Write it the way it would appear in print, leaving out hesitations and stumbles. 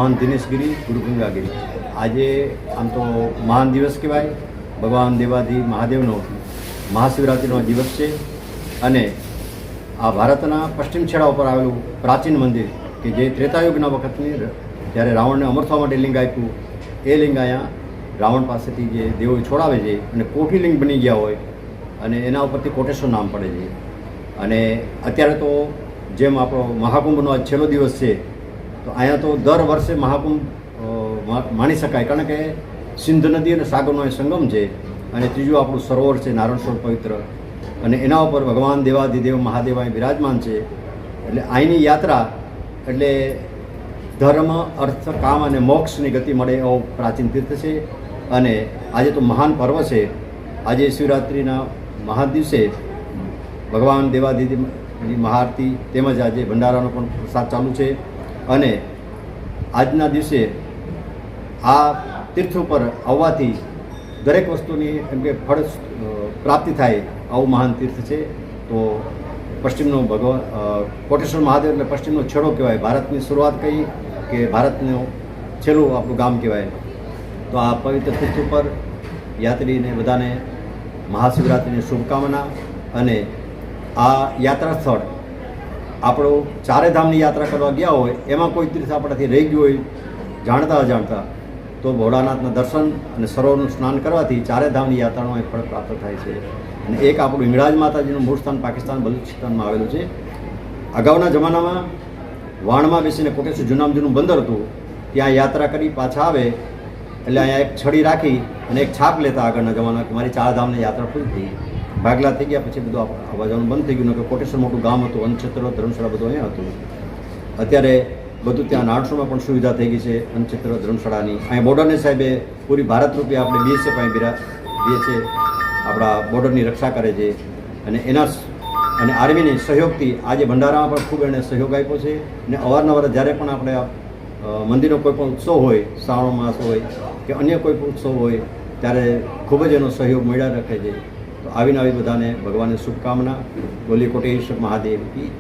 મહાન દિનેશગીરી ગુરુગંગાગીરી. આજે આમ તો મહાન દિવસ કહેવાય. ભગવાન દેવાધિ મહાદેવનો મહાશિવરાત્રિનો દિવસ છે અને આ ભારતના પશ્ચિમ છેડા ઉપર આવેલું પ્રાચીન મંદિર કે જે ત્રેતાયુગના વખતની જ્યારે રાવણને અમર થવા માટે લિંગ આપ્યું એ લિંગ અહીંયા રાવણ પાસેથી જે દેવો છોડાવે છે અને કોઠી લિંગ બની ગયા હોય અને એના ઉપરથી કોટેશ્વર નામ પડે છે. અને અત્યારે તો જેમ આપણો મહાકુંભનો આજ છેલ્લો દિવસ છે તો અહીંયા તો દર વર્ષે મહાકુંભ માણી શકાય, કારણ કે સિંધ નદી અને સાગરનો એ સંગમ છે. અને ત્રીજું આપણું સરોવર છે નારાયણ સરોવર પવિત્ર, અને એના ઉપર ભગવાન દેવાધિદેવ મહાદેવ અહીં બિરાજમાન છે. એટલે અહીંની યાત્રા એટલે ધર્મ, અર્થ, કામ અને મોક્ષની ગતિ મળે એવો પ્રાચીન તીર્થ છે. અને આજે તો મહાન પર્વ છે. આજે શિવરાત્રિના મહા દિવસે ભગવાન દેવાધિદેવની મહાઆરતી તેમજ આજે ભંડારાનો પણ પ્રસાદ ચાલુ છે. અને આજના દિવસે આ તીર્થ ઉપર આવવાથી દરેક વસ્તુની એમ કે ફળ પ્રાપ્તિ થાય આવું મહાન તીર્થ છે. તો પશ્ચિમનો ભગવાન કોટેશ્વર મહાદેવ એટલે પશ્ચિમનો છેડો કહેવાય. ભારતની શરૂઆત કહી કે ભારતનું છેલ્લું આપણું ગામ કહેવાય. તો આ પવિત્ર તીર્થ ઉપર યાત્રીને બધાને મહાશિવરાત્રિની શુભકામના. અને આ યાત્રા સ્થળ આપણું ચારે ધામની યાત્રા કરવા ગયા હોય એમાં કોઈ તીર્થ આપણાથી રહી ગયું હોય જાણતા અજાણતા તો ભોળાનાથના દર્શન અને સરોવરનું સ્નાન કરવાથી ચારે ધામની યાત્રાનો એક ફળ પ્રાપ્ત થાય છે. અને એક આપણું હિંગળાજ માતાજીનું મૂળ સ્થાન પાકિસ્તાન બલુચિસ્તાનમાં આવેલું છે. અગાઉના જમાનામાં વાણમાં બેસીને કોટેશ્વર જૂનામાં જૂનું બંદર હતું, ત્યાં યાત્રા કરી પાછા આવે એટલે અહીંયા એક છડી રાખી અને એક છાપ લેતા આગળના જમાના કે મારી ચાર ધામની યાત્રા પૂરી થઈ. ભાગલા થઈ ગયા પછી બધું આવવા જવાનું બંધ થઈ ગયું. કે કોટેશ્વર મોટું ગામ હતું, અન્નક્ષેત્ર, ધર્મશાળા બધું અહીંયા હતું. અત્યારે બધું ત્યાં નાણસોમાં પણ સુવિધા થઈ ગઈ છે અન્નક્ષેત્ર, ધર્મશાળાની. અહીંયા બોર્ડરની સાહેબે પૂરી ભારત રૂપે આપણે BSF અહીં BSF આપણા બોર્ડરની રક્ષા કરે છે. અને એના અને આર્મીની સહયોગથી આજે ભંડારામાં પણ ખૂબ એણે સહયોગ આપ્યો છે. અને અવારનવાર જ્યારે પણ આપણે મંદિરનો કોઈ પણ ઉત્સવ હોય, શ્રાવણ માસ હોય કે અન્ય કોઈ પણ ઉત્સવ હોય ત્યારે ખૂબ જ એનો સહયોગ મળ્યા રાખે છે. તો આવીને આવી બધાને ભગવાનની શુભકામના. બોલી કોટેશ્વર મહાદેવ કી.